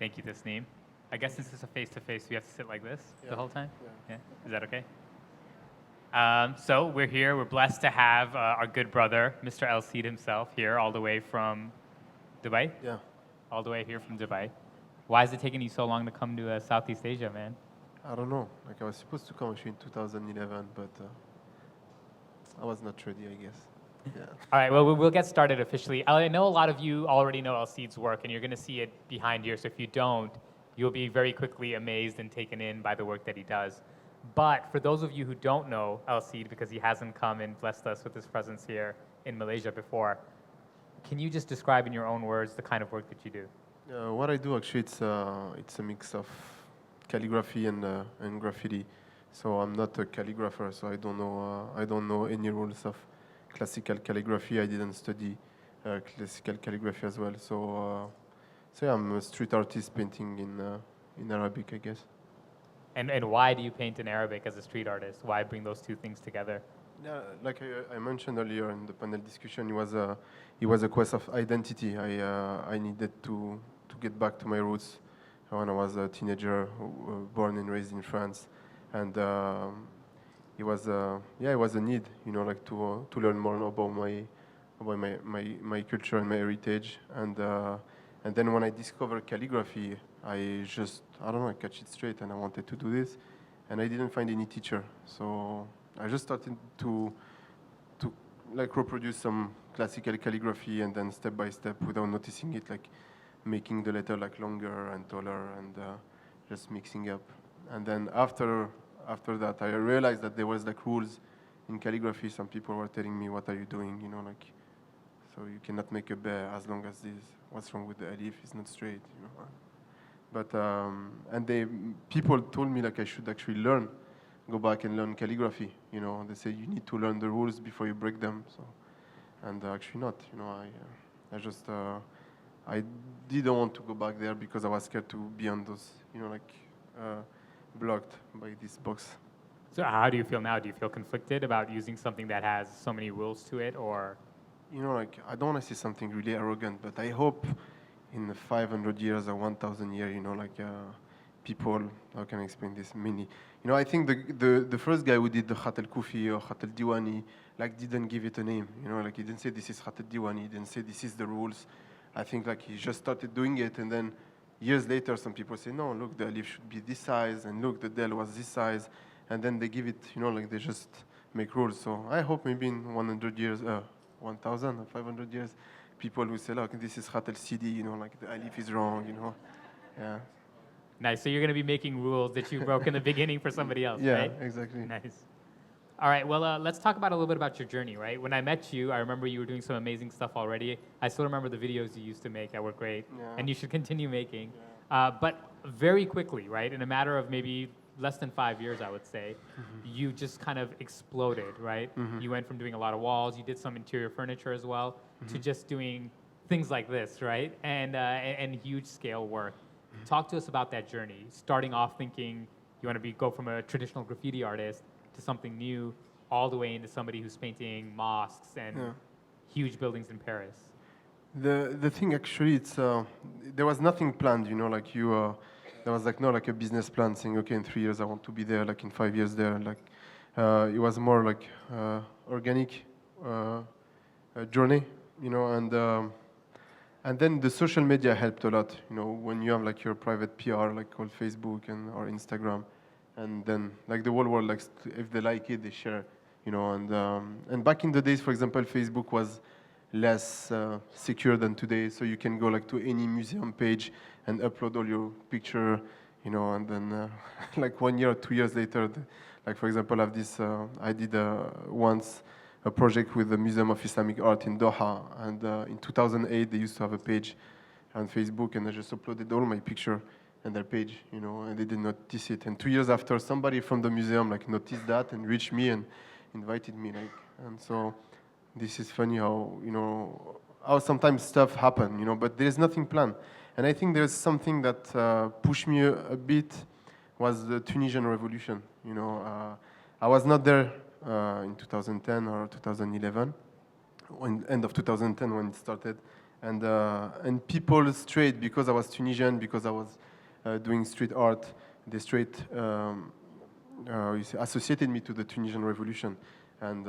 Thank you, Tasneem. I guess since it's a face-to-face, we have to sit like this the whole time? Yeah. Is that okay? So we're here. We're blessed to have our good brother, Mr. El Cid himself, here all the way from Dubai? Yeah. All the way here from Dubai. Why is it taking you so long to come to Southeast Asia, man? I don't know. Like I was supposed to come actually in 2011, but I was not ready, I guess. Yeah. All right, well, we'll get started officially. I know a lot of you already know El Cid's work, and you're going to see it behind here. So if you don't, you'll be very quickly amazed and taken in by the work that he does. But for those of you who don't know El Cid, because he hasn't come and blessed us with his presence here in Malaysia before, can you just describe in your own words the kind of work that you do? What I do actually, it's a mix of calligraphy and graffiti. So I'm not a calligrapher, so I don't know any rules of classical calligraphy. I didn't study classical calligraphy as well. So yeah, I'm a street artist painting in Arabic, I guess. And why do you paint in Arabic as a street artist? Why bring those two things together? Yeah, like I mentioned earlier in the panel discussion, it was a quest of identity. I needed to get back to my roots when I was a teenager, born and raised in France, and it was a need, like to learn more about my culture and my heritage, and then when I discovered calligraphy, I don't know, I catch it straight, and I wanted to do this, and I didn't find any teacher, so I just started to like reproduce some classical calligraphy, and then step by step, without noticing it, like making the letter like longer and taller, and just mixing up. And then after that, I realized that there was like rules in calligraphy. Some people were telling me, "What are you doing?" Like, so you cannot make a bear as long as this. What's wrong with the alif? It's not straight, But and people told me like I should actually go back and learn calligraphy. They say you need to learn the rules before you break them. So, and actually not. I didn't want to go back there because I was scared to be on those, blocked by this box. So how do you feel now? Do you feel conflicted about using something that has so many rules to it, or? I don't want to say something really arrogant, but I hope in 500 years or 1,000 years, people, how can I explain this? I think the first guy who did the Khat al-Kufi or Khat al-Diwani, didn't give it a name, he didn't say this is Khat al-Diwani, he didn't say this is the rules. I think he just started doing it, and then years later, some people say, no, look, the alif should be this size, and look, the del was this size, and then they give it, they just make rules. So I hope maybe in 100 years, 1,000 or 500 years, people will say, look, this is Khat al-Sidi, the alif is wrong, yeah. Nice, so you're going to be making rules that you broke in the beginning for somebody else, right? Yeah, exactly. Nice. All right, well, let's talk about a little bit about your journey, right? When I met you, I remember you were doing some amazing stuff already. I still remember the videos you used to make that were great, and you should continue making. Yeah. But very quickly, right, in a matter of maybe less than 5 years, I would say, you just kind of exploded, right? You went from doing a lot of walls, you did some interior furniture as well, to just doing things like this, right? And huge scale work. Talk to us about that journey, starting off thinking you want to go from a traditional graffiti artist to something new, all the way into somebody who's painting mosques and huge buildings in Paris. The thing actually, it's there was nothing planned, there was a business plan saying, okay, in 3 years I want to be there, in 5 years there, it was more organic journey, and then the social media helped a lot, when you have your private PR called Facebook or Instagram. And then, the whole world, if they like it, they share, and back in the days, for example, Facebook was less secure than today, so you can go to any museum page and upload all your picture, and then 1 year or 2 years later, for example, I did once a project with the Museum of Islamic Art in Doha, and in 2008 they used to have a page on Facebook, and I just uploaded all my picture and their page, and they did not notice it. And 2 years after, somebody from the museum noticed that and reached me and invited me, and so this is funny how sometimes stuff happen, but there is nothing planned. And I think there's something that pushed me a bit was the Tunisian revolution. I was not there in 2010 or 2011, end of 2010 when it started, And people straight, because I was Tunisian, because I was doing street art, they straight associated me to the Tunisian revolution. And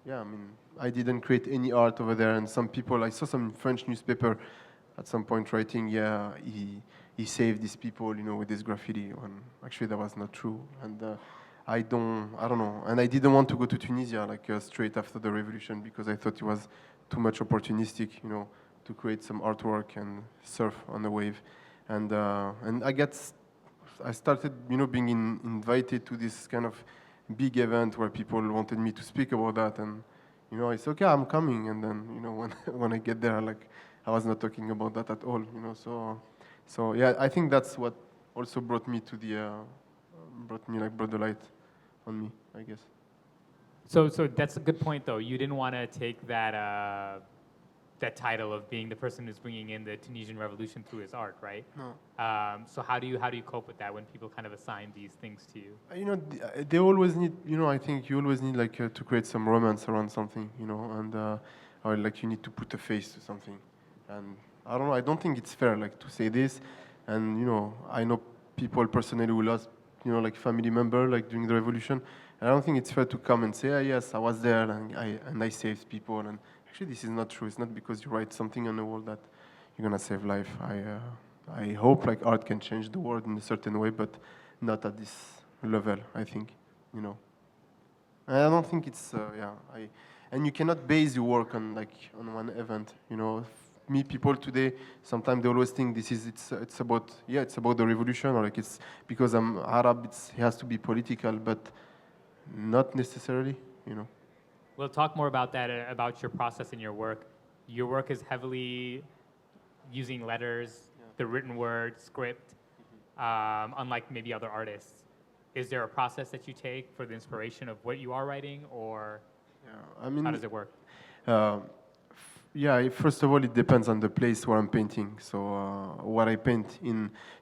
yeah, I mean, I didn't create any art over there. And some people, I saw some French newspaper at some point writing, yeah, he saved these people, with this graffiti. When actually that was not true. And I don't know. And I didn't want to go to Tunisia straight after the revolution because I thought it was too much opportunistic, to create some artwork and surf on the wave. And I started, being invited to this kind of big event where people wanted me to speak about that. And, I said, okay, I'm coming. And then, when I get there, I was not talking about that at all, So yeah, I think that's what also brought the light on me, I guess. So that's a good point, though. You didn't want to take that that title of being the person who's bringing in the Tunisian revolution through his art, right? No. So how do you cope with that when people kind of assign these things to you? They always need, I think you always need to create some romance around something, and or you need to put a face to something. And I don't know, I don't think it's fair to say this. And I know people personally who lost family member during the revolution. And I don't think it's fair to come and say, yes, I was there and I saved people. And actually, this is not true. It's not because you write something on the wall that you're gonna save life. I hope art can change the world in a certain way, but not at this level. I think, And I don't think it's and you cannot base your work on one event. People today sometimes they always think it's about the revolution, or it's because I'm Arab. It has to be political, but not necessarily. We'll talk more about that, about your process in your work. Your work is heavily using letters, the written word, script, unlike maybe other artists. Is there a process that you take for the inspiration of what you are writing, or how does it work? First of all, it depends on the place where I'm painting. So what I paint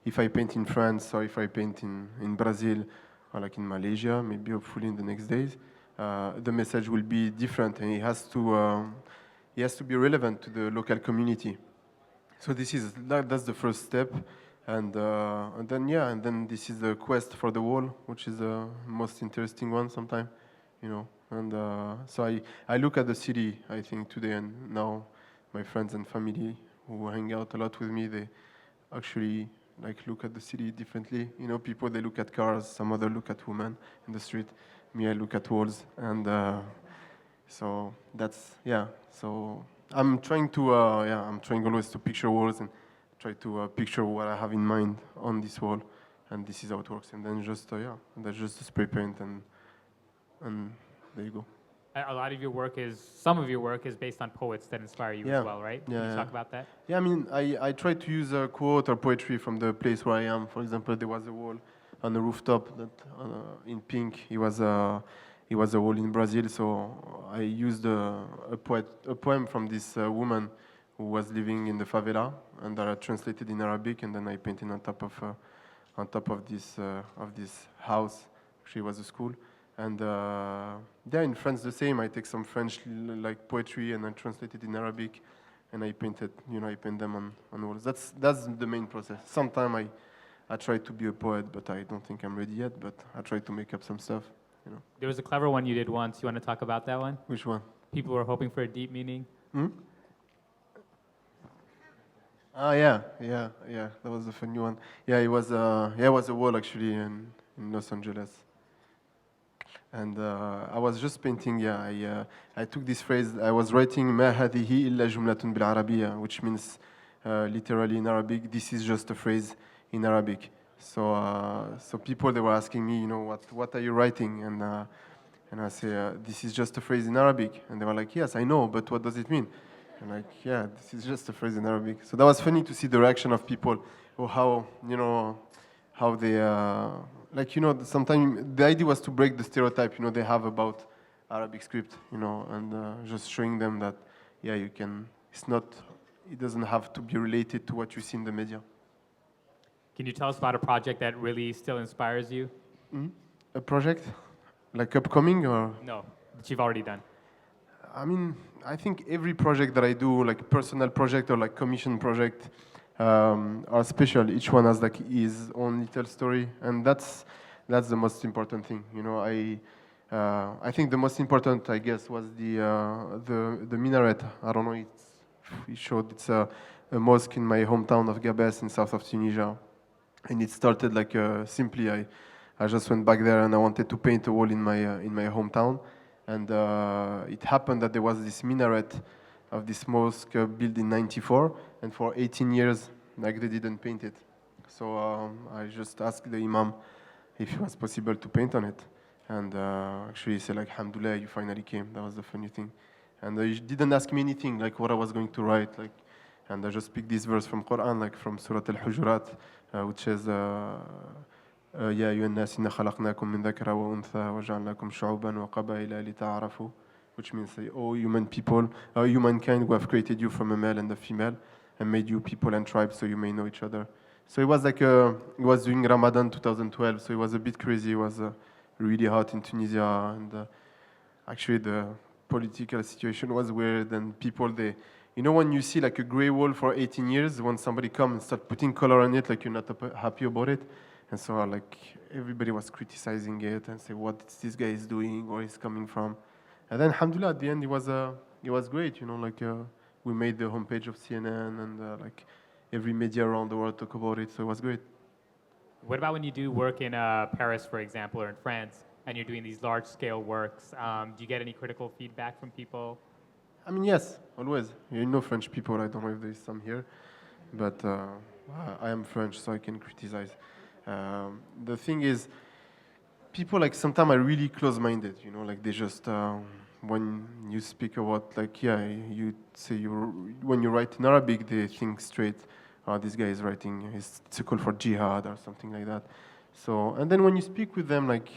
if I paint in France or if I paint in Brazil or in Malaysia, maybe hopefully in the next days, the message will be different, and it has to be relevant to the local community. So that's the first step, and then this is the quest for the wall, which is the most interesting one sometimes, And so I look at the city, I think, today, and now my friends and family who hang out a lot with me, they actually look at the city differently. People, they look at cars, some other look at women in the street. Me, I look at walls, and so that's, So I'm trying always to picture walls and try to picture what I have in mind on this wall, and this is how it works. And then that's just a spray paint, and there you go. A lot of your work some of your work is based on poets that inspire you as well, right? Can you talk about that? Yeah, I mean, I try to use a quote or poetry from the place where I am. For example, there was a wall on the rooftop that in pink. It was a wall in Brazil, so I used a poem from this woman who was living in the favela, and that I translated in Arabic, and then I painted on top of this house. Actually, it was a school. And in France the same. I take some French poetry and I translate it in Arabic, and I paint them on walls. That's the main process. Sometimes I try to be a poet, but I don't think I'm ready yet. But I try to make up some stuff. There was a clever one you did once. You want to talk about that one? Which one? People were hoping for a deep meaning. Yeah. That was a funny one. Yeah, it was a wall actually in Los Angeles. And I was just painting. I took this phrase. I was writing "ما هذه إلا جملة بالعربية," which means literally in Arabic, this is just a phrase in Arabic. So people, they were asking me, what are you writing? And I say, this is just a phrase in Arabic. And they were like, yes, I know, but what does it mean? And this is just a phrase in Arabic. So that was funny to see the reaction of people, or how they. Sometimes the idea was to break the stereotype, they have about Arabic script, and just showing them that, you can, it doesn't have to be related to what you see in the media. Can you tell us about a project that really still inspires you? A project? Upcoming or? No, that you've already done. I mean, I think every project that I do, like personal project or like commission project, are special. Each one has like his own little story, and that's the most important thing. You know, I think the most important, I guess, was the minaret. I don't know. It showed it's a mosque in my hometown of Gabes in south of Tunisia, and it started like simply. I just went back there and I wanted to paint a wall in my hometown, and it happened that there was this minaret of this mosque built in '94, and for 18 years, like they didn't paint it. So I just asked the imam if it was possible to paint on it, and actually he said like, "Alhamdulillah, you finally came." That was the funny thing, and he didn't ask me anything like what I was going to write, like, and I just picked this verse from Quran, like from Surah Al-Hujurat, which says. يا أيها الناس إنا خلقناكم من ذكر وأنثى وجعلناكم شعوبا وقبائل لتعارفوا, which means oh human people, humankind, we have created you from a male and a female and made you people and tribes so you may know each other. So it was like it was during Ramadan 2012, so it was a bit crazy. It was really hot in Tunisia, and actually the political situation was weird, and people you know, when you see like a gray wall for 18 years, when somebody comes and start putting color on it, like you're not happy about it. And so like everybody was criticizing it and say what this guy is doing, where he's coming from. And then alhamdulillah, at the end it was great, you know, like we made the homepage of CNN, and like every media around the world talk about it, so it was great. What about when you do work in Paris, for example, or in France, and you're doing these large-scale works? Do you get any critical feedback from people? I mean, yes, always. You know French people, I don't know if there's some here, but I am French, so I can criticize. The thing is, people like sometimes are really close-minded, you know, like they just, when you speak about like, yeah, you say when you write in Arabic, they think straight, this guy is writing, it's a call for jihad or something like that. So, and then when you speak with them, like,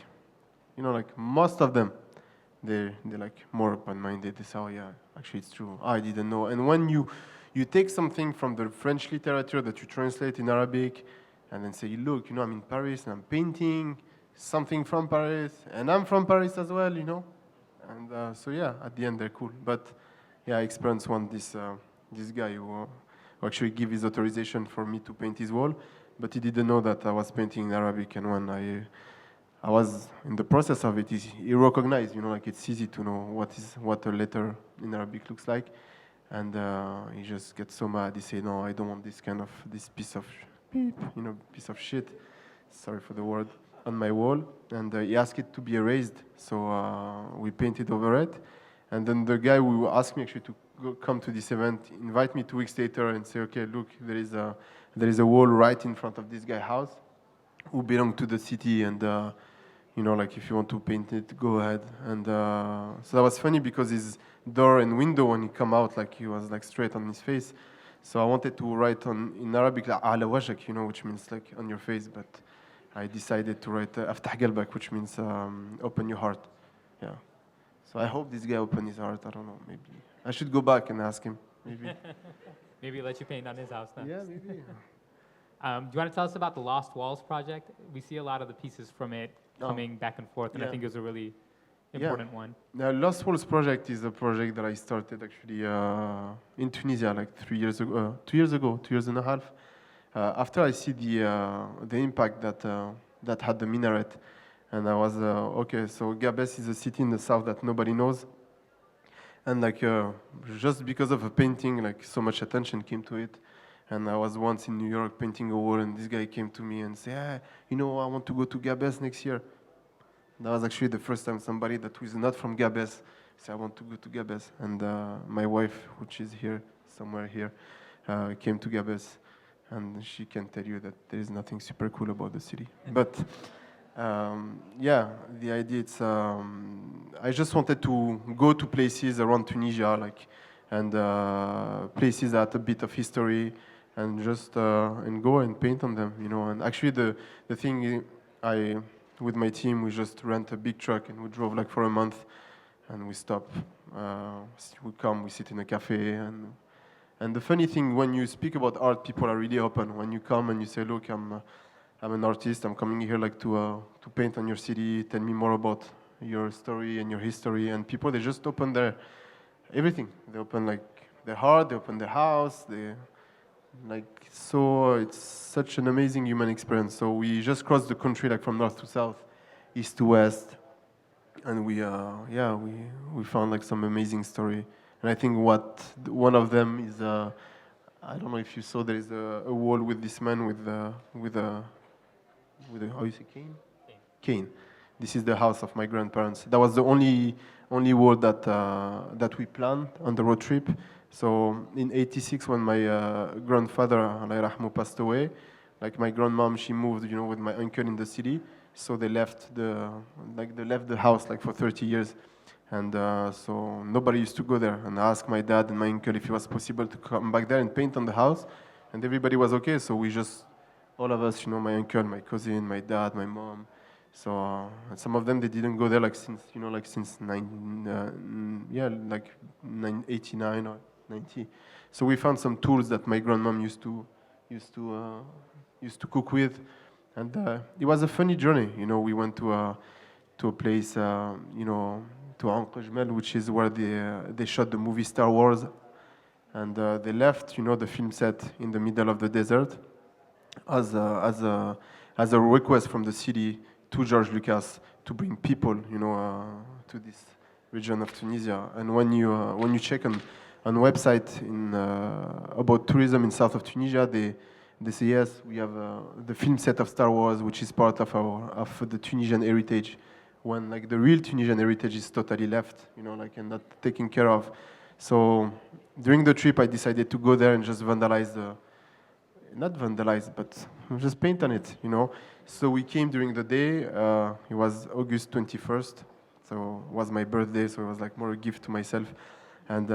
you know, like most of them, they're like more open-minded. They say, oh yeah, actually it's true, I didn't know. And when you take something from the French literature that you translate in Arabic, and then say, look, you know, I'm in Paris and I'm painting something from Paris, and I'm from Paris as well, you know. And so yeah, at the end they're cool. But yeah, I experienced this guy who actually gave his authorization for me to paint his wall, but he didn't know that I was painting in Arabic. And when I was in the process of it, he recognized, you know, like it's easy to know what a letter in Arabic looks like, and he just gets so mad. He say, no, I don't want this piece of piece of shit, sorry for the word, on my wall. And he asked it to be erased, so we painted over it. And then the guy who asked me actually to come to this event invite me 2 weeks later and say, okay, look, there is a wall right in front of this guy's house who belonged to the city, and you know, like if you want to paint it, go ahead. And so that was funny because his door and window, when he come out, like he was like straight on his face. So I wanted to write in Arabic, like, ala wajhak, you know, which means like on your face, but I decided to write aftah qalbak, which means open your heart. Yeah. So I hope this guy opened his heart. I don't know, maybe I should go back and ask him. Maybe. Maybe let you paint on his house next. Yeah, maybe. Do you want to tell us about the Lost Walls project? We see a lot of the pieces from it coming back and forth, and I think it was a really important one. The Lost Walls project is a project that I started actually in Tunisia like 3 years ago, 2 years and a half. After I see the impact that had the minaret, and I was okay. So Gabes is a city in the south that nobody knows, and like just because of a painting, like so much attention came to it. And I was once in New York painting a wall, and this guy came to me and said, you know, I want to go to Gabes next year. That was actually the first time somebody that was not from Gabes said, I want to go to Gabes. And my wife, which is here, somewhere here, came to Gabes, and she can tell you that there is nothing super cool about the city. But yeah, the idea is I just wanted to go to places around Tunisia, like, and places that have a bit of history, and just and go and paint on them, you know. And actually, the thing with my team, we just rent a big truck and we drove like for a month, and we stop. We come, we sit in a cafe, and the funny thing, when you speak about art, people are really open. When you come and you say, look, I'm an artist, I'm coming here like to paint on your city, tell me more about your story and your history, and people, they just open everything. They open like their heart, they open their house, so it's such an amazing human experience. So we just crossed the country like from north to south, east to west, and we found like some amazing story. And I think one of them is I don't know if you saw, there is a wall with this man with a how you say cane? Cane. This is the house of my grandparents. That was the only wall that we planned on the road trip. So in '86, when my grandfather Allah yarhamhu, passed away, like my grandmom, she moved, with my uncle in the city. So they left the house like for 30 years, and so nobody used to go there. And I asked my dad and my uncle if it was possible to come back there and paint on the house, and everybody was okay. So we just, all of us, my uncle, my cousin, my dad, my mom. So and some of them, they didn't go there like since 89 or 90. So we found some tools that my grandmom used to cook with, and it was a funny journey. We went to a place, to Anqajmal, which is where they shot the movie Star Wars, and they left, the film set in the middle of the desert as a request from the city to George Lucas to bring people, to this region of Tunisia. And when you check on website about tourism in south of Tunisia, they say yes, we have the film set of Star Wars, which is part of the Tunisian heritage, when like the real Tunisian heritage is totally left, and not taken care of. So during the trip, I decided to go there and just not vandalize, but just paint on it, So we came during the day. It was August 21st, so it was my birthday, so it was like more a gift to myself. And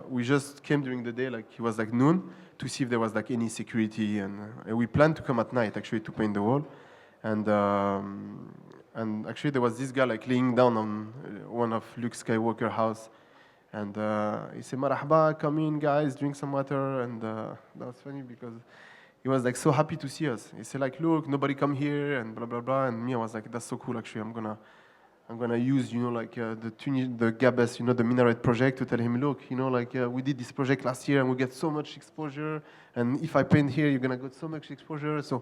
we just came during the day, like it was like noon, to see if there was like any security. And we planned to come at night actually to paint the wall. And actually there was this guy like laying down on one of Luke Skywalker's house. And he said, "Marhaba, come in guys, drink some water." And that was funny because he was like so happy to see us. He said like, "Look, nobody come here," and blah blah blah. And me, I was like, "That's so cool. Actually, I'm gonna use the Gabes, the Minaret project, to tell him, look, we did this project last year and we get so much exposure. And if I paint here, you're gonna get so much exposure. So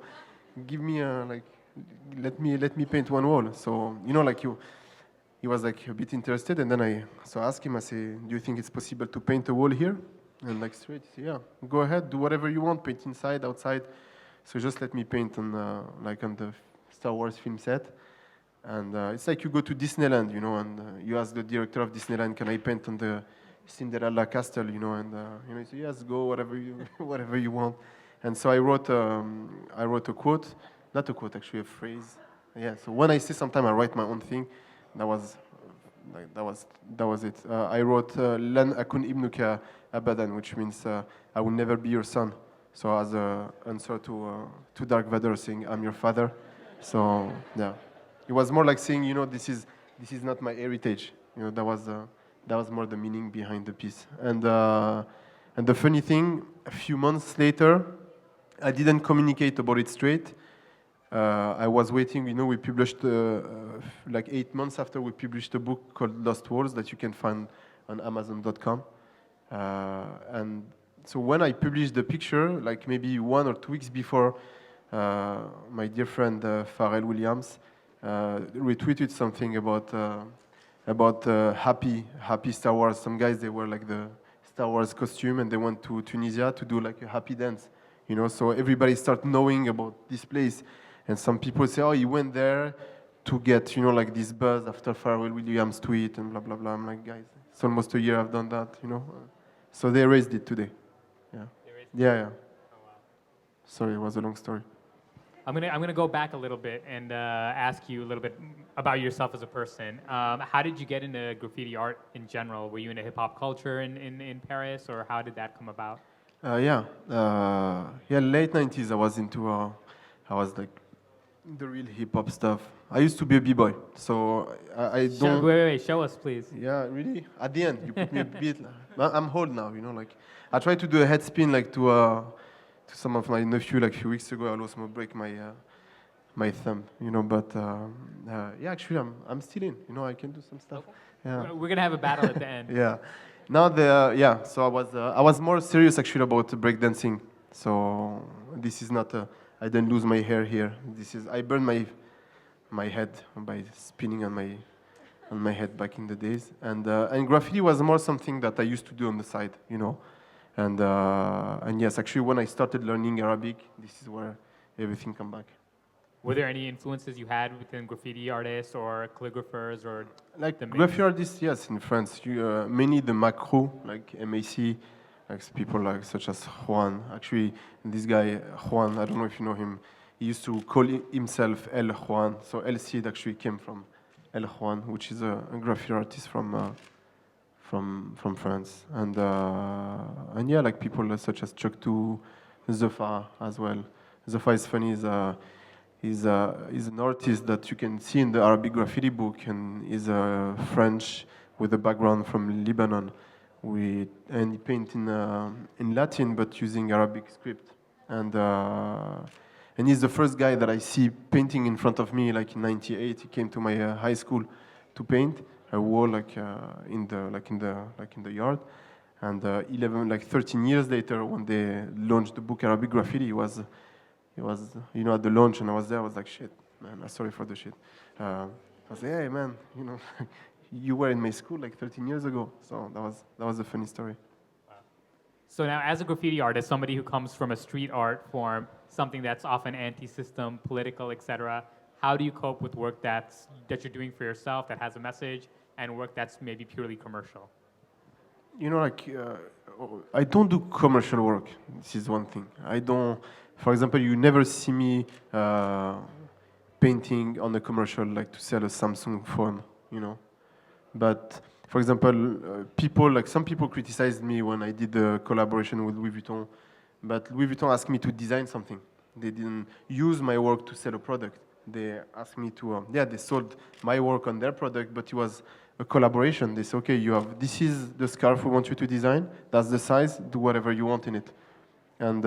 give me let me paint one wall." So he was like a bit interested. And then I asked him, I said, "Do you think it's possible to paint a wall here?" And like straight, he said, "Yeah, go ahead, do whatever you want, paint inside, outside." So just let me paint on the Star Wars film set. And it's like you go to Disneyland, and you ask the director of Disneyland, "Can I paint on the Cinderella castle?" And he said, "Yes, go, whatever you want." And so I wrote a quote, not a quote, actually a phrase. Yeah. So when I say sometimes I write my own thing, that was it. I wrote "Lan akun ibnuka abadan," which means I will never be your son. So as an answer to Dark Vader saying, "I'm your father." So yeah, it was more like saying, this is not my heritage. That was more the meaning behind the piece. And the funny thing, a few months later, I didn't communicate about it straight. I was waiting. We published like 8 months after we published a book called Lost Walls that you can find on Amazon.com. And so when I published the picture, like maybe 1 or 2 weeks before, my dear friend Pharrell Williams retweeted something about happy Star Wars. Some guys, they wear like the Star Wars costume and they went to Tunisia to do like a happy dance. So everybody started knowing about this place. And some people say, "Oh, he went there to get, like this buzz after Pharrell Williams' tweet and blah, blah, blah." I'm like, guys, it's almost a year I've done that, So they erased it today. Yeah. Yeah. Oh, wow. Sorry, it was a long story. I'm gonna go back a little bit and ask you a little bit about yourself as a person. How did you get into graffiti art in general? Were you into hip hop culture in Paris, or how did that come about? Late 90s, I was like the real hip hop stuff. I used to be a b-boy, so I don't. Wait, show us, please. Yeah, really. At the end, you put me a beat. I'm old now, like I tried to do a head spin like to some of my nephew like a few weeks ago. I almost break my thumb, But actually, I'm still in. I can do some stuff. Okay. Yeah. We're gonna have a battle at the end. Yeah. Now so I was more serious actually about breakdancing. So this is not I didn't lose my hair here. This is I burned my head by spinning on my head back in the days. And graffiti was more something that I used to do on the side, And yes, actually when I started learning Arabic, this is where everything come back. Were there any influences you had within graffiti artists or calligraphers or like the graffiti artists? Yes, in France, many the macro like MAC, like people like such as Juan. Actually, this guy Juan, I don't know if you know him. He used to call himself El Juan. So El Cid actually came from El Juan, which is a graffiti artist from France. And yeah, like people such as Choctu, Zofa as well. Zofa is funny. He's an artist that you can see in the Arabic graffiti book, and he's a French with a background from Lebanon. And he paint in Latin, but using Arabic script. And he's the first guy that I see painting in front of me, like in '98. He came to my high school to paint a wall, in the yard. And 13 years later, when they launched the book Arabic Graffiti, he was at the launch, and I was there. I was like, shit, man, sorry for the shit. I was like, hey, man, you were in my school like 13 years ago. So that was a funny story. So now, as a graffiti artist, somebody who comes from a street art form, something that's often anti-system, political, etc., how do you cope with work that you're doing for yourself that has a message, and work that's maybe purely commercial? I don't do commercial work. This is one thing. For example, you never see me painting on a commercial, like to sell a Samsung phone, But for example, some people criticized me when I did a collaboration with Louis Vuitton, but Louis Vuitton asked me to design something. They didn't use my work to sell a product. They asked me to, they sold my work on their product, but it was a collaboration. They said, okay, this is the scarf we want you to design. That's the size. Do whatever you want in it. And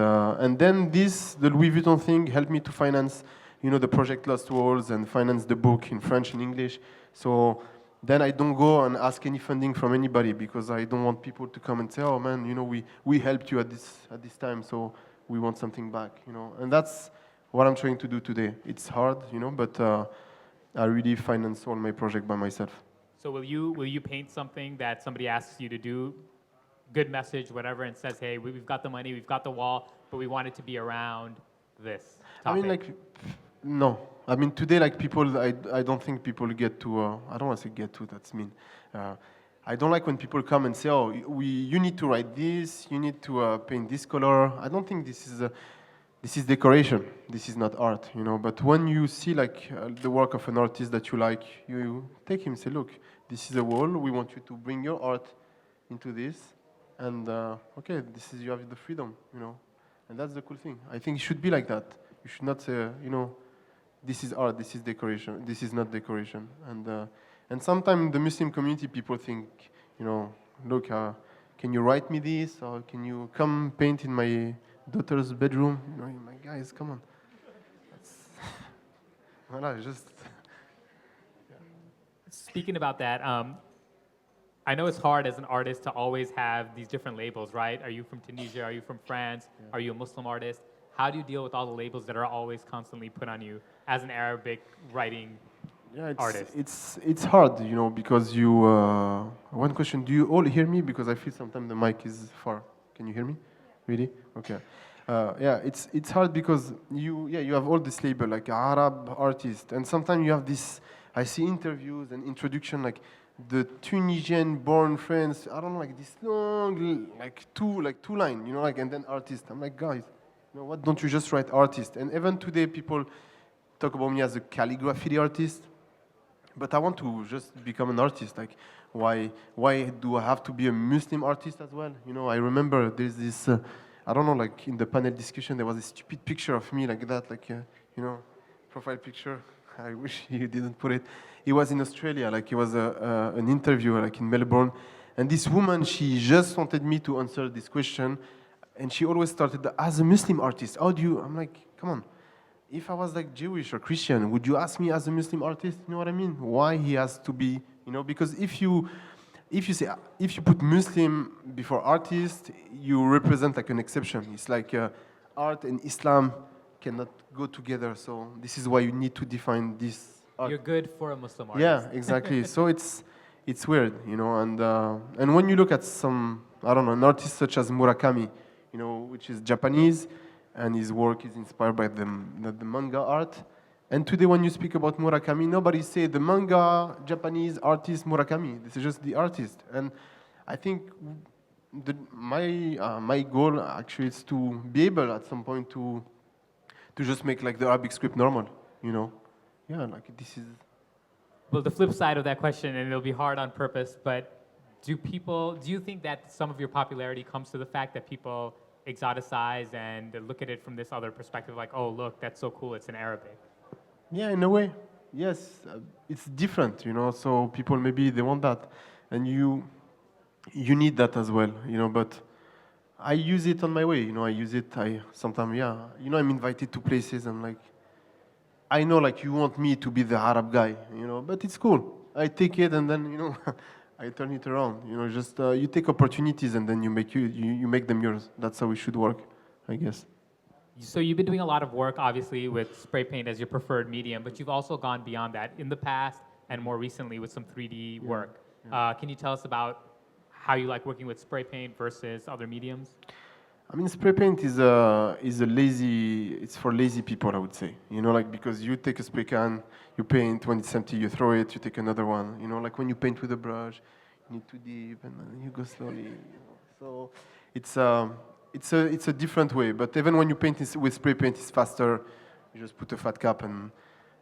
then the Louis Vuitton thing helped me to finance, the project Lost Walls and finance the book in French and English. So then I don't go and ask any funding from anybody, because I don't want people to come and say, oh man, we helped you at this time, so we want something back, And that's what I'm trying to do today. It's hard, but I really finance all my project by myself. So will you paint something that somebody asks you to do, good message, whatever, and says, hey, we've got the money, we've got the wall, but we want it to be around this topic? No. I mean, today, people, I don't think people get to, I don't want to say get to, that's mean. I don't like when people come and say, oh, you need to write this, you need to paint this color. I don't think this is decoration. This is not art, But when you see, the work of an artist that you like, you take him and say, look, this is a wall, we want you to bring your art into this. And okay, you have the freedom, and that's the cool thing. I think it should be like that. You should not say, this is art, this is decoration, this is not decoration. And sometimes the Muslim community people think, look, can you write me this, or can you come paint in my daughter's bedroom? My guys, come on. Voilà, just. Yeah. Speaking about that. I know it's hard as an artist to always have these different labels, right? Are you from Tunisia? Are you from France? Yeah. Are you a Muslim artist? How do you deal with all the labels that are always constantly put on you as an Arabic writing artist? It's hard, because you... one question, do you all hear me? Because I feel sometimes the mic is far. Can you hear me? Really? Okay. It's hard because you have all this label, like Arab artist, and sometimes you have this... I see interviews and introduction, like the Tunisian born France, I don't know, like this long, two line, and then artist. I'm like, guys, what, don't you just write artist? And even today, people talk about me as a calligraphy artist, but I want to just become an artist. Like, why do I have to be a Muslim artist as well? I remember there's this, I don't know, like in the panel discussion, there was a stupid picture of me like that, profile picture. I wish you didn't put it. It was in Australia, it was an interview, in Melbourne. And this woman, she just wanted me to answer this question. And she always started, as a Muslim artist, how do you... I'm like, come on. If I was Jewish or Christian, would you ask me as a Muslim artist? You know what I mean? Why he has to be, because if you if you say, if you put Muslim before artist, you represent like an exception. It's like art and Islam cannot go together. So this is why you need to define this art. You're good for a Muslim artist. Yeah, exactly. So it's weird, you know. And when you look at some, I don't know, an artist such as Murakami, you know, which is Japanese, and his work is inspired by the manga art. And today, when you speak about Murakami, nobody say the manga Japanese artist Murakami. This is just the artist. And I think my goal actually is to be able at some point to just make like the Arabic script normal, you know. Yeah, like this is. Well, the flip side of that question, and it'll be hard on purpose, but do you think that some of your popularity comes to the fact that people exoticize and look at it from this other perspective, like, oh, look, that's so cool, it's in Arabic? Yeah, in a way, yes. It's different, you know, so people maybe they want that. And you need that as well, you know, but I use it on my way, you know, sometimes, yeah, you know, I'm invited to places, I'm like, I know, like, you want me to be the Arab guy, you know, but it's cool. I take it and then, you know, I turn it around. You know, just you take opportunities and then you make them yours. That's how it should work, I guess. So you've been doing a lot of work, obviously, with spray paint as your preferred medium, but you've also gone beyond that in the past and more recently with some 3D work. Yeah. Can you tell us about how you like working with spray paint versus other mediums? I mean, spray paint is it's for lazy people, I would say. You know, like, because you take a spray can, you paint, when it's empty, you throw it, you take another one. You know, like when you paint with a brush, you need to dip and then you go slowly. You know. So it's a different way. But even when you paint with spray paint, it's faster. You just put a fat cap and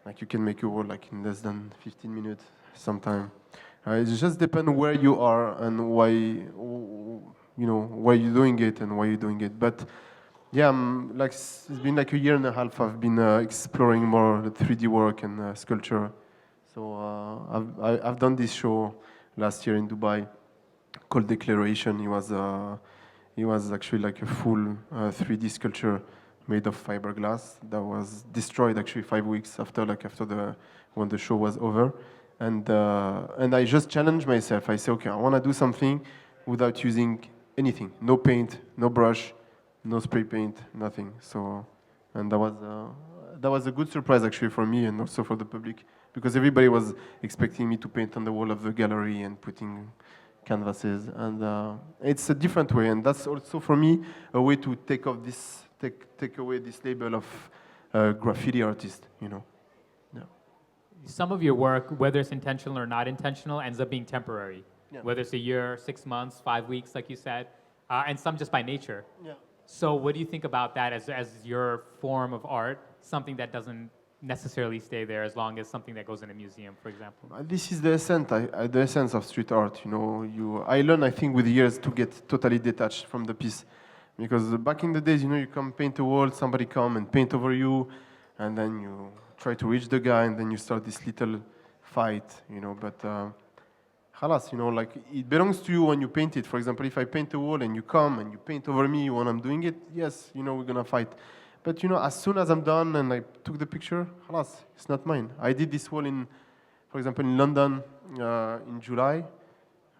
like you can make a wall like in less than 15 minutes sometime. It just depends where you are and why. You know, why you're doing it and why you're doing it. But yeah, like it's been like a year and a half. I've been exploring more the 3D work and sculpture. So I've done this show last year in Dubai called Declaration. It was actually like a full 3D sculpture made of fiberglass that was destroyed actually 5 weeks after when the show was over. And I just challenged myself. I say, okay, I want to do something without using anything, no paint, no brush, no spray paint, nothing. So, and that was a good surprise actually for me and also for the public, because everybody was expecting me to paint on the wall of the gallery and putting canvases, and it's a different way, and that's also for me a way to take away this label of graffiti artist, you know. Yeah. Some of your work, whether it's intentional or not intentional, ends up being temporary. Yeah. Whether it's a year, 6 months, 5 weeks, like you said, and some just by nature. Yeah. So what do you think about that as your form of art, something that doesn't necessarily stay there as long as something that goes in a museum, for example? This is the essence of street art. You know, I learned, I think, with years to get totally detached from the piece. Because back in the days, you know, you come paint a wall, somebody come and paint over you, and then you try to reach the guy, and then you start this little fight, you know, but... Halas, you know, like it belongs to you when you paint it. For example, if I paint a wall and you come and you paint over me when I'm doing it, yes, you know, we're gonna fight. But you know, as soon as I'm done and I took the picture, halas, it's not mine. I did this wall for example, in London in July.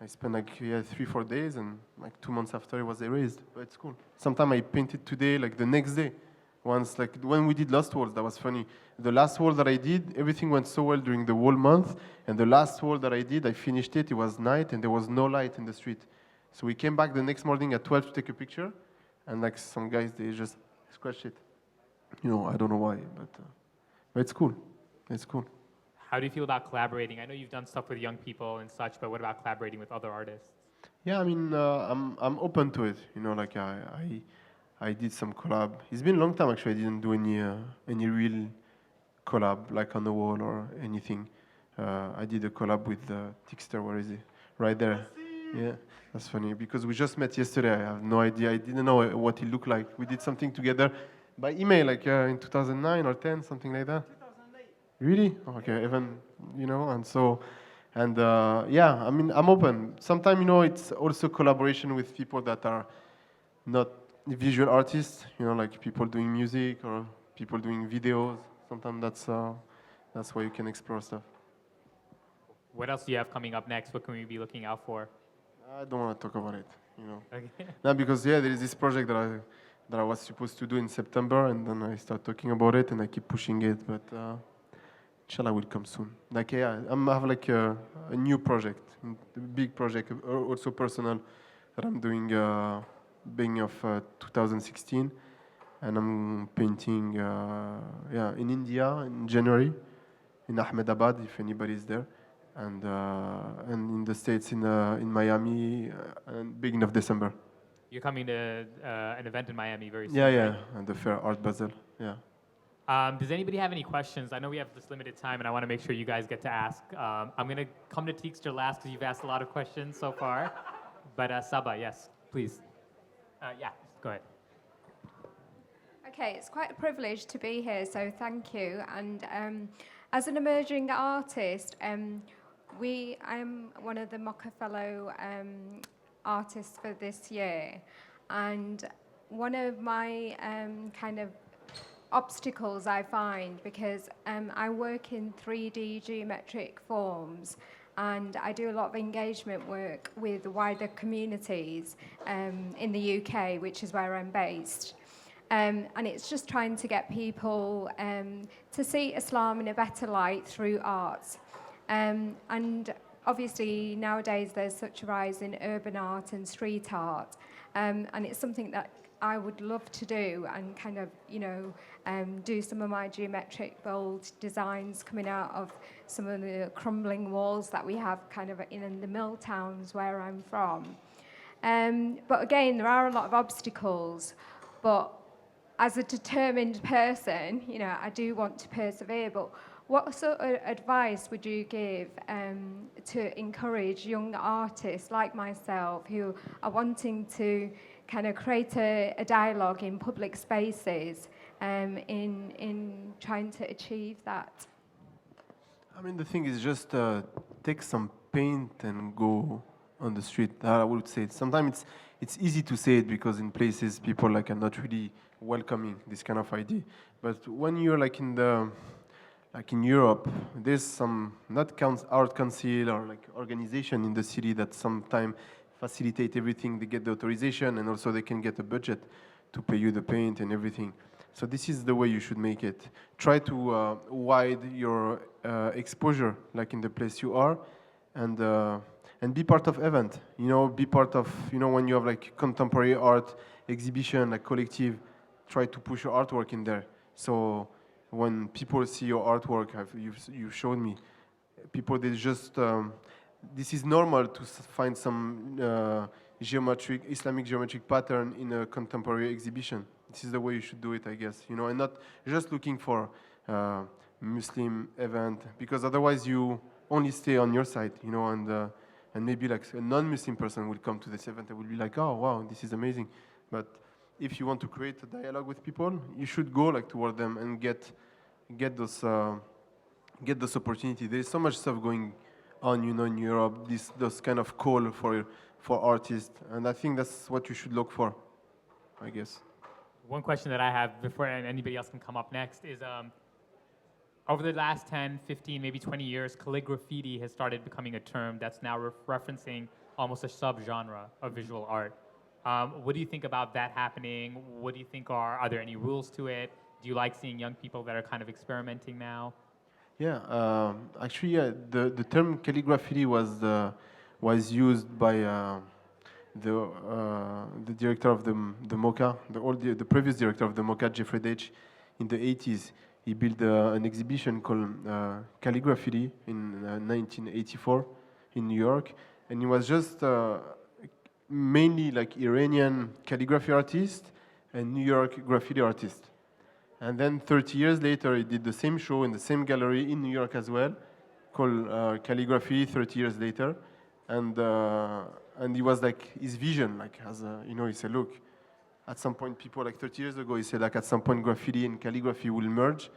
I spent like 3-4 days, and like 2 months after it was erased. But it's cool. Sometimes I paint it today, like the next day. Once, like when we did Lost Walls, that was funny. The last wall that I did, everything went so well during the whole month. And the last wall that I did, I finished it. It was night, and there was no light in the street. So we came back the next morning at 12 to take a picture, and like some guys, they just scratched it. You know, I don't know why, but it's cool. It's cool. How do you feel about collaborating? I know you've done stuff with young people and such, but what about collaborating with other artists? Yeah, I mean, I'm open to it. You know, like I did some collab. It's been a long time actually. I didn't do any real collab like on the wall or anything. I did a collab with Tixter. Where is he? Right there. Yeah, that's funny because we just met yesterday. I have no idea. I didn't know what he looked like. We did something together by email, like in 2009 or 10, something like that. 2008. Really? Okay, even you know, and yeah. I mean, I'm open. Sometimes you know, it's also collaboration with people that are not visual artists, you know, like people doing music or people doing videos. Sometimes that's where you can explore stuff. What else do you have coming up next? What can we be looking out for? I don't want to talk about it, Okay. No, because there is this project that I was supposed to do in September, and then I start talking about it, and I keep pushing it, but inshallah will come soon. Like, yeah, I have like a new project, a big project, also personal, that I'm doing beginning of 2016, and I'm painting, in India in January, in Ahmedabad, if anybody is there, and in the States in Miami, beginning of December. You're coming to an event in Miami very soon. Yeah, right? and the Fair Art Basel, yeah. Does anybody have any questions? I know we have this limited time, and I want to make sure you guys get to ask. I'm going to come to Teekster last because you've asked a lot of questions so far. But Saba, yes, please. Yeah, go ahead. Okay, it's quite a privilege to be here, so thank you. And as an emerging artist, I'm one of the Mocha Fellow artists for this year. And one of my kind of obstacles I find, because I work in 3D geometric forms, and I do a lot of engagement work with wider communities in the UK, which is where I'm based. And it's just trying to get people to see Islam in a better light through art. And obviously nowadays there's such a rise in urban art and street art, and it's something that I would love to do, and kind of, do some of my geometric bold designs coming out of some of the crumbling walls that we have kind of in the mill towns where I'm from. But again, there are a lot of obstacles, but as a determined person, I do want to persevere. But what sort of advice would you give to encourage young artists like myself who are wanting to kind of create a dialogue in public spaces in trying to achieve that? I mean, the thing is just take some paint and go on the street. I would say sometimes it's easy to say it because in places people are not really welcoming this kind of idea. But when you're in Europe, there's some art council or organization in the city that sometimes facilitate everything. They get the authorization, and also they can get a budget to pay you the paint and everything. So this is the way you should make it. Try to widen your exposure, in the place you are, and be part of event. Be part of when you have contemporary art exhibition, collective. Try to push your artwork in there. So when people see your artwork, you've shown me, people they just this is normal to find some Islamic geometric pattern in a contemporary exhibition. This is the way you should do it, I guess. And not just looking for Muslim event, because otherwise you only stay on your side, and maybe a non-Muslim person will come to this event and will be like, oh wow, this is amazing. But if you want to create a dialogue with people, you should go toward them and get those opportunity. There is so much stuff going on, in Europe. Those kind of call for artists, and I think that's what you should look for, I guess. One question that I have before anybody else can come up next is, over the last 10, 15, maybe 20 years, calligraffiti has started becoming a term that's now referencing almost a subgenre of visual art. What do you think about that happening? What do you think are there any rules to it? Do you like seeing young people that are kind of experimenting now? Yeah, actually, the term calligraphy was used by the director of the MoCA, the previous director of the MoCA, Jeffrey Deitch, in the 80s. He built an exhibition called Calligraphy in 1984 in New York, and he was just mainly Iranian calligraphy artist and New York graffiti artist. And then 30 years later, he did the same show in the same gallery in New York as well, called Calligraphy 30 years later. And he was his vision, he said, look, at some point, people 30 years ago, he said at some point graffiti and calligraphy will merge.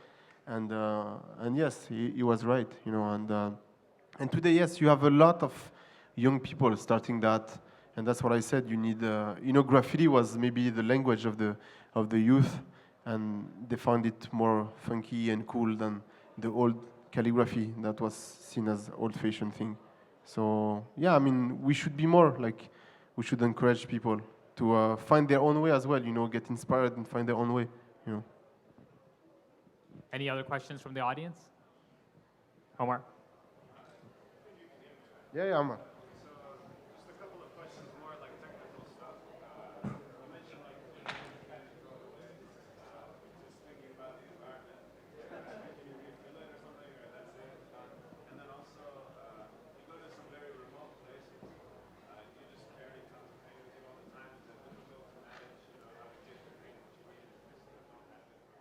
And yes, he was right, and today, yes, you have a lot of young people starting that. And that's what I said, you need, graffiti was maybe the language of the youth, and they found it more funky and cool than the old calligraphy that was seen as old-fashioned thing. So yeah, I mean, we should be more like, we should encourage people to find their own way as well, get inspired and find their own way. Any other questions from the audience? Omar? Yeah, Omar.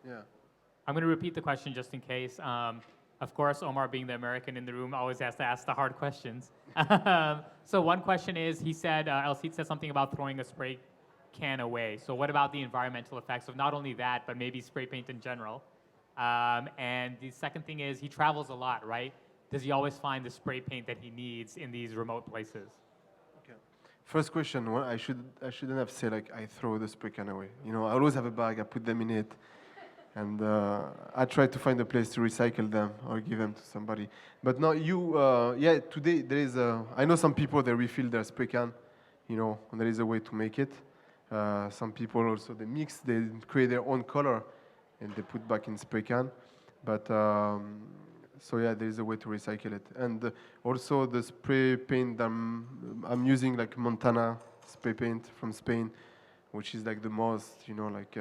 Yeah. I'm going to repeat the question just in case. Of course, Omar, being the American in the room, always has to ask the hard questions. So one question is, he said, El Cid said something about throwing a spray can away. So what about the environmental effects of not only that, but maybe spray paint in general? And the second thing is, he travels a lot, right? Does he always find the spray paint that he needs in these remote places? Okay. First question, well, I shouldn't have said like I throw the spray can away. I always have a bag, I put them in it. And I try to find a place to recycle them or give them to somebody. But no, today there is I know some people, they refill their spray can, and there is a way to make it. Some people also, they create their own color and they put back in spray can. But, so yeah, there is a way to recycle it. And also the spray paint, I'm using like Montana spray paint from Spain, which is like the most,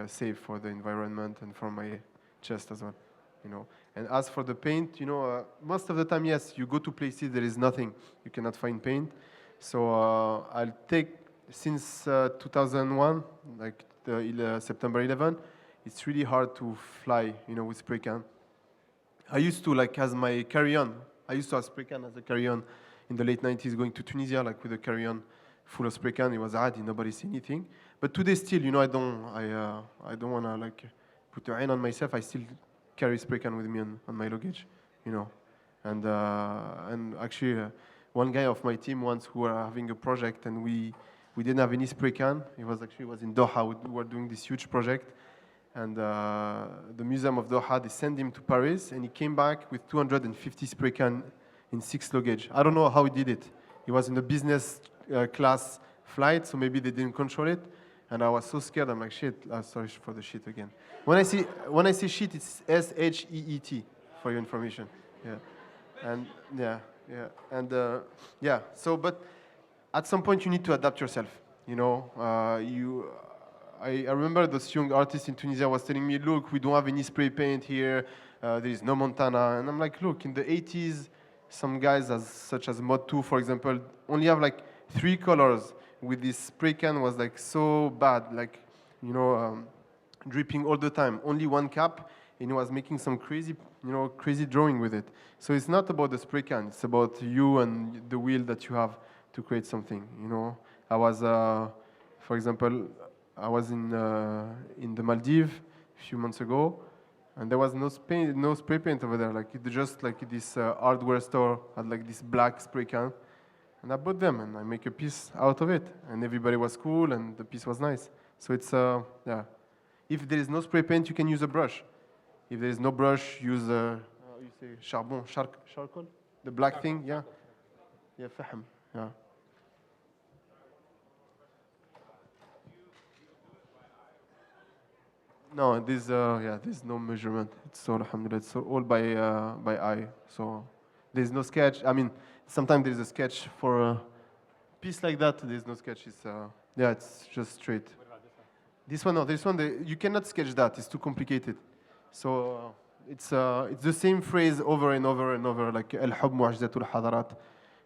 safe for the environment and for my chest as well, And as for the paint, most of the time, yes, you go to places, there is nothing. You cannot find paint. So I'll take, since 2001, like September 11, it's really hard to fly, with spray can. I used to, as my carry-on, I used to have spray can as a carry-on in the late 90s, going to Tunisia, with a carry-on full of spray can. It was hard, nobody see anything. But today still, I don't want to put a hand on myself. I still carry spray can with me on my luggage, And actually, one guy of my team once who were having a project and we didn't have any spray can. It was in Doha. We were doing this huge project. And the Museum of Doha, they sent him to Paris and he came back with 250 spray can in 6 luggage. I don't know how he did it. He was in the business class flight, so maybe they didn't control it. And I was so scared. I'm like, shit. Sorry for the shit again. When I say shit, it's SHEET for your information. Yeah, and So, but at some point you need to adapt yourself. I remember this young artist in Tunisia was telling me, look, we don't have any spray paint here. There is no Montana. And I'm like, look, in the 80s, some guys such as Mod 2, for example, only have 3 colors. With this spray can was so bad, dripping all the time. Only 1 cap, and he was making some crazy drawing with it. So it's not about the spray can. It's about you and the will that you have to create something. I was, for example, I was in the Maldives a few months ago, and there was no spray paint over there. This hardware store had this black spray can. And I bought them, and I make a piece out of it. And everybody was cool, and the piece was nice. So it's, If there is no spray paint, you can use a brush. If there is no brush, use charcoal? The black thing, yeah? Yeah, fahm, yeah. No, there's no measurement. It's all, alhamdulillah, it's all by eye. So there's no sketch. I mean, sometimes there's a sketch for a piece like that. There's no sketch. It's just straight. What about This one, you cannot sketch that. It's too complicated. So it's the same phrase over and over and over, like Al-Hub Mu'ajzatul Hadarat.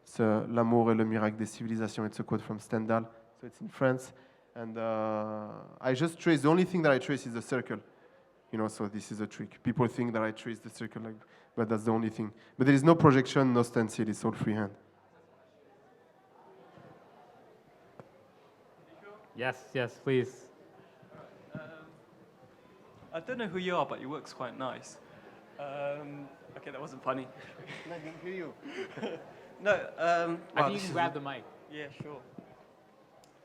It's l'amour et le miracle des civilisations. It's a quote from Stendhal. So it's in France. And I just trace. The only thing that I trace is the circle. So this is a trick. People think that I trace the circle, but that's the only thing. But there is no projection, no stencil. It's all freehand. Yes, please. I don't know who you are, but your work's quite nice. Okay, that wasn't funny. I didn't hear you. No. I think you can grab the mic. Yeah, sure.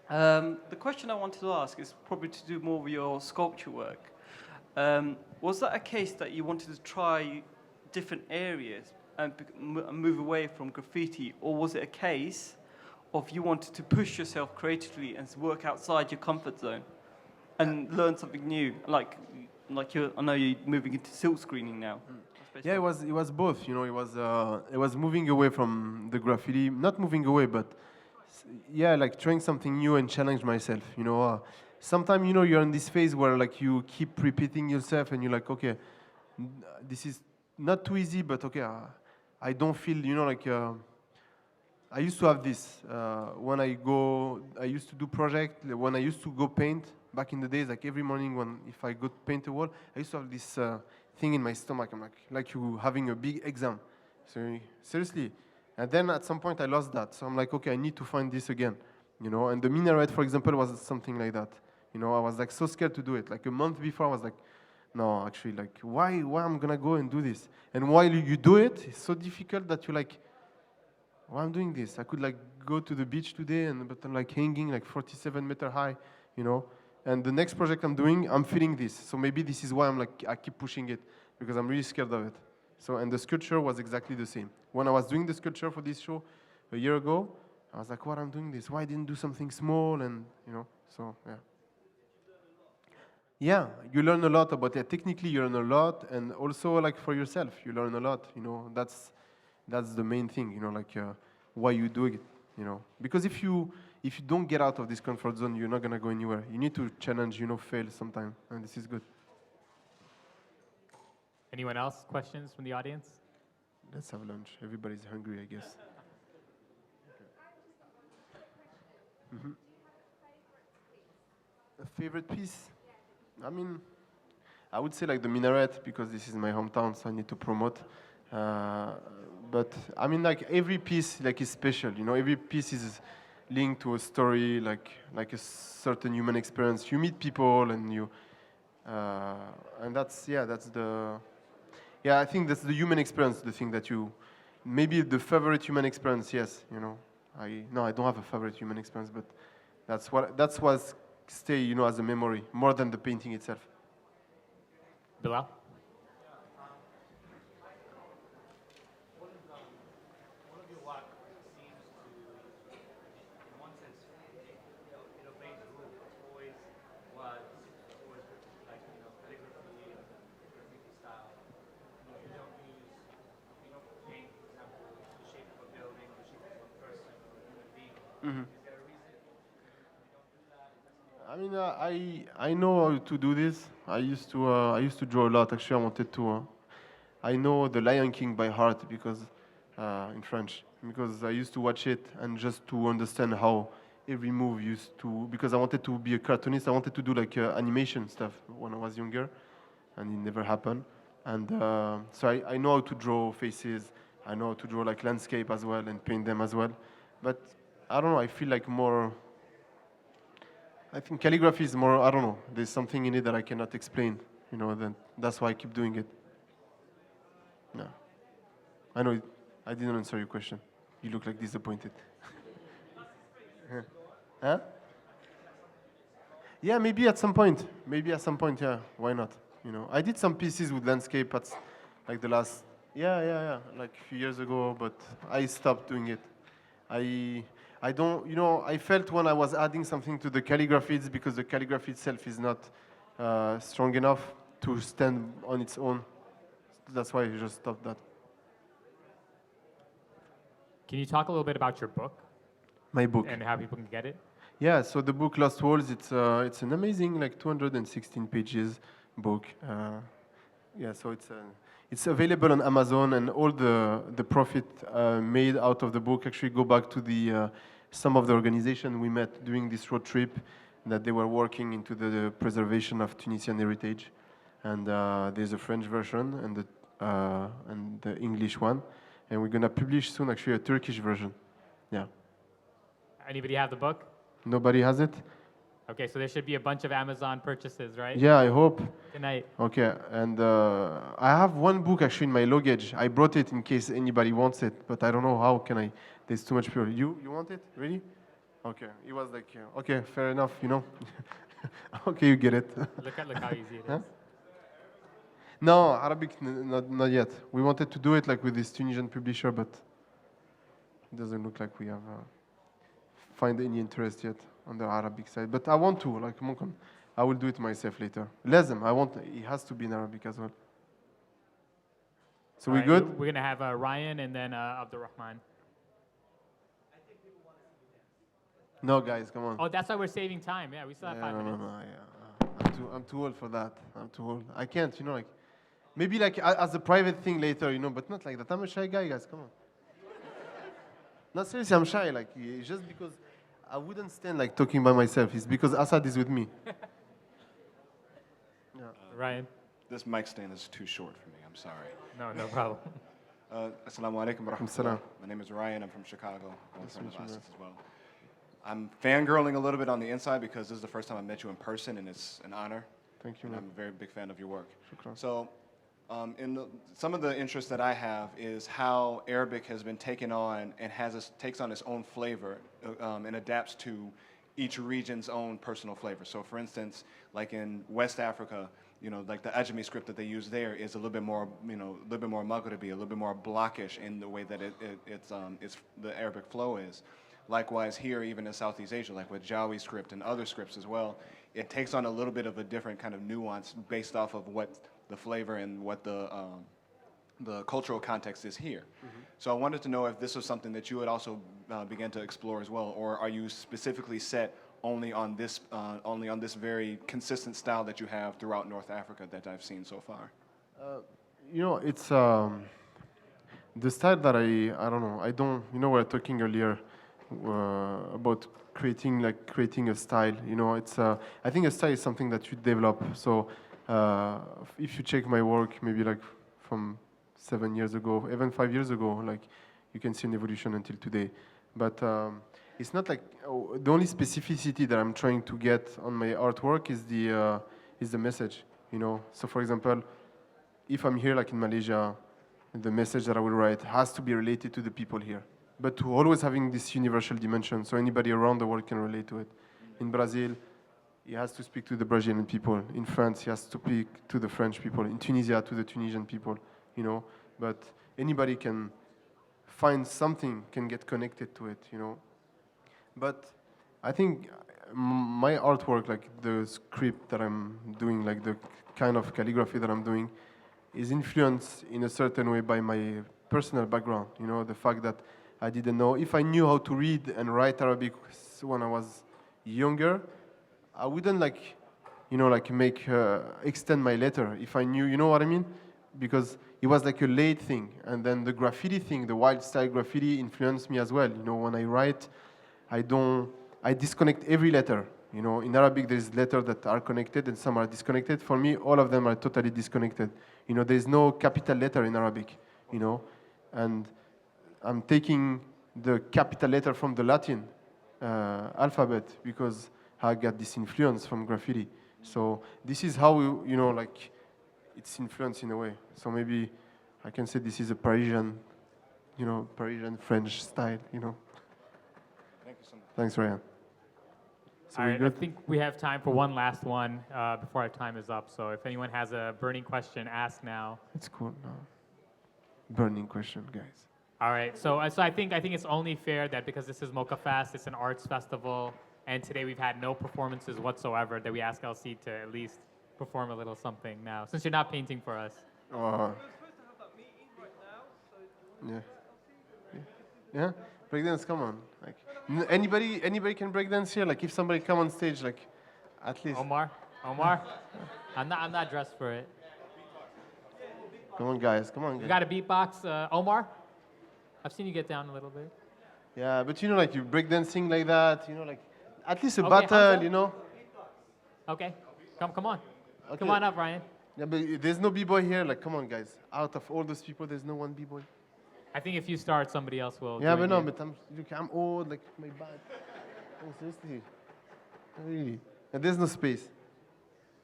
The question I wanted to ask is probably to do more with your sculpture work. Was that a case that you wanted to try different areas and move away from graffiti, or was it a case of you wanted to push yourself creatively and work outside your comfort zone and learn something new? Like I know you're moving into silk screening now. Yeah, it was both. You know, it was moving away from the graffiti, not moving away, but yeah, like trying something new and challenge myself. You know, sometimes you know you're in this phase where like you keep repeating yourself, and you're like, okay, this is not too easy, but okay, I don't feel, you know, like. I used to have this when I used to do project, when I used to go paint back in the days, like every morning if I go to paint a wall, I used to have this thing in my stomach. I'm like you having a big exam. So seriously. And then at some point I lost that. So I'm like, okay, I need to find this again, you know. And the minaret, for example, was something like that. You know, I was like so scared to do it. Like a month before, I was like, no, actually, like why I'm gonna go and do this? And while you do it, it's so difficult that you like, why I'm doing this? I could like go to the beach today, but I'm like hanging like 47-meter high, you know. And the next project I'm doing, I'm feeling this. So maybe this is why I keep pushing it, because I'm really scared of it. So, and the sculpture was exactly the same. When I was doing the sculpture for this show a year ago, I was like, what I'm doing this? Why I didn't do something small? And you know, so yeah. Yeah, you learn a lot about it. Technically, you learn a lot, and also like for yourself, you learn a lot. You know, that's the main thing. You know, like why you do it. You know, because if you don't get out of this comfort zone, you're not gonna go anywhere. You need to challenge. You know, fail sometime, and this is good. Anyone else? Questions from the audience? Let's have lunch. Everybody's hungry, I guess. Mm-hmm. A favorite piece? I mean, I would say like the minaret, because this is my hometown, so I need to promote. But I mean, like every piece like is special. You know, every piece is linked to a story, like a certain human experience. You meet people, and and that's the. Yeah, I think that's the human experience, the thing that you, maybe the favorite human experience, yes, you know. I don't have a favorite human experience, but that's what stay, you know, as a memory, more than the painting itself. Bilal? Mm-hmm. I mean, I know how to do this. I used to draw a lot. Actually, I wanted to. I know The Lion King by heart, because in French, because I used to watch it and just to understand how every move used to. Because I wanted to be a cartoonist. I wanted to do like animation stuff when I was younger, and it never happened. And so I know how to draw faces. I know how to draw like landscape as well and paint them as well. But I don't know. I feel like more. I think calligraphy is more, I don't know, there's something in it that I cannot explain, you know, that's why I keep doing it. No. I know, I didn't answer your question. You look like disappointed. Huh? Yeah, maybe at some point, yeah, why not? You know, I did some pieces with landscape at like the last, like a few years ago, but I stopped doing it. I don't, you know, I felt when I was adding something to the calligraphy, it's because the calligraphy itself is not strong enough to stand on its own. That's why I just stopped that. Can you talk a little bit about your book? My book. And how people can get it? Yeah, so the book Lost Walls, it's an amazing, like 216 pages book. Yeah, so it's available on Amazon, and all the profit made out of the book actually go back to the some of the organization we met during this road trip, that they were working into the preservation of Tunisian heritage. And there's a French version and the English one, and we're gonna publish soon actually a Turkish version. Yeah. Anybody have the book? Nobody has it? Okay, so there should be a bunch of Amazon purchases, right? Yeah, I hope. Good night. Okay, and I have one book actually in my luggage. I brought it in case anybody wants it, but I don't know how can I. There's too much people. You want it? Really? Okay. It was like, okay, fair enough, you know. Okay, you get it. Look how easy it is. Huh? No, Arabic, not yet. We wanted to do it like with this Tunisian publisher, but it doesn't look like we have find any interest yet on the Arabic side. But I want to, like, ممكن, I will do it myself later. لازم, it has to be in Arabic as well. So All we right, good? We're gonna have Ryan and then Abdurrahman. No, guys, come on. Oh, that's why we're saving time. Yeah, we still have 5 no, minutes. yeah. I'm too old for that. I'm too old. I can't, like, maybe like as a private thing later, but not like that. I'm a shy guy, guys. Come on. Not seriously, I'm shy. Like, it's just because I wouldn't stand like talking by myself. It's because Asad is with me. Yeah. Ryan? This mic stand is too short for me. I'm sorry. No problem. Assalamu alaikum wa Assalam. rahmatullah. My name is Ryan. I'm from Chicago. I'm a friend of Asad's as well. I'm fangirling a little bit on the inside because this is the first time I met you in person, and it's an honor. Thank you, And man. I'm a very big fan of your work. Shukran. So, some of the interests that I have is how Arabic has been taken on and takes on its own flavor and adapts to each region's own personal flavor. So, for instance, like in West Africa, like the Ajami script that they use there is a little bit more, Maghribi, a little bit more blockish in the way that it's the Arabic flow is. Likewise, here, even in Southeast Asia, like with Jawi script and other scripts as well, it takes on a little bit of a different kind of nuance based off of what the flavor and what the cultural context is here. Mm-hmm. So I wanted to know if this was something that you would also begin to explore as well, or are you specifically set only on this very consistent style that you have throughout North Africa that I've seen so far? It's the style that I don't know. We were talking earlier about creating a style. It's I think a style is something that you develop. So if you check my work, maybe like from 7 years ago, even 5 years ago, like you can see an evolution until today. But it's not like the only specificity that I'm trying to get on my artwork is the message. So for example, if I'm here like in Malaysia, the message that I will write has to be related to the people here, but to always having this universal dimension, so anybody around the world can relate to it. In Brazil, he has to speak to the Brazilian people. In France, he has to speak to the French people. In Tunisia, to the Tunisian people. But anybody can find something, can get connected to it. But I think my artwork, like the script that I'm doing, like the kind of calligraphy that I'm doing, is influenced in a certain way by my personal background. The fact that I didn't know. If I knew how to read and write Arabic when I was younger, I wouldn't extend my letter if I knew, you know what I mean? Because it was like a late thing. And then the graffiti thing, the wild style graffiti influenced me as well. When I write, I disconnect every letter. In Arabic, there's letters that are connected and some are disconnected. For me, all of them are totally disconnected. There's no capital letter in Arabic, and I'm taking the capital letter from the Latin alphabet because I got this influence from graffiti. So this is how, it's influenced in a way. So maybe I can say this is a Parisian French style, Thank you so much. Thanks, Ryan. So All we right, good? I think we have time for one last one before our time is up. So if anyone has a burning question, ask now. It's cool. No. Burning question, guys. All right, so I think it's only fair that because this is Mocha Fest, it's an arts festival, and today we've had no performances whatsoever, that we ask LC to at least perform a little something now, since you're not painting for us. Yeah. Yeah. Breakdance, come on. Like anybody can breakdance here. Like if somebody come on stage, like at least. Omar, I'm not dressed for it. Come on, guys. Come on. You Guys. got a beatbox, Omar? I've seen you get down a little bit. Yeah, but like you breakdancing like that, like at least a Okay, battle, Hamza? Okay, come on. Okay. Come on up, Ryan. Yeah, but there's no b-boy here. Like, come on, guys. Out of all those people, there's no one b-boy. I think if you start, somebody else will. Yeah, but join no, you. but I'm old. Like my back. Oh, seriously. Really. And there's no space.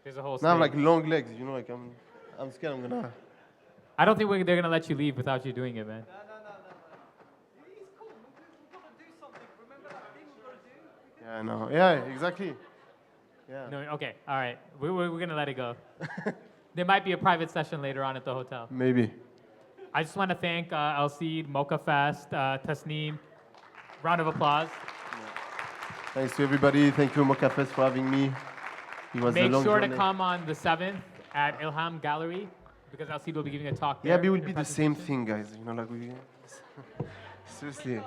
There's a whole Now I have stage. like long legs. Like I'm scared. I'm gonna. I don't think they're gonna let you leave without you doing it, man. No. He's cool. We've got to do something. Remember that thing we've got to do? Yeah, no. Yeah, exactly. Yeah. No, okay, all right. We're gonna let it go. There might be a private session later on at the hotel. Maybe. I just want to thank Alcide, Mocha Fest, Tasneem. Round of applause. Thanks to everybody. Thank you, Mocha Fest, for having me. It was a Make long sure journey. to come on the 7th at Ilham Gallery because Alcide will be giving a talk there. Yeah, but it will in be a the same presentation. thing, guys. You know, like we. Seriously.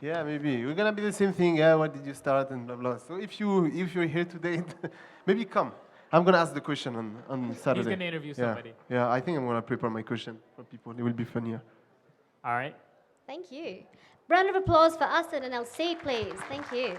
Yeah, maybe we're gonna be the same thing. Yeah, what did you start and blah blah. So if you're here today, maybe come. I'm gonna ask the question on Saturday. He's gonna interview somebody. Yeah, I think I'm gonna prepare my question for people. It will be funnier. All right. Thank you. Round of applause for Asad and Alcide, please. Thank you.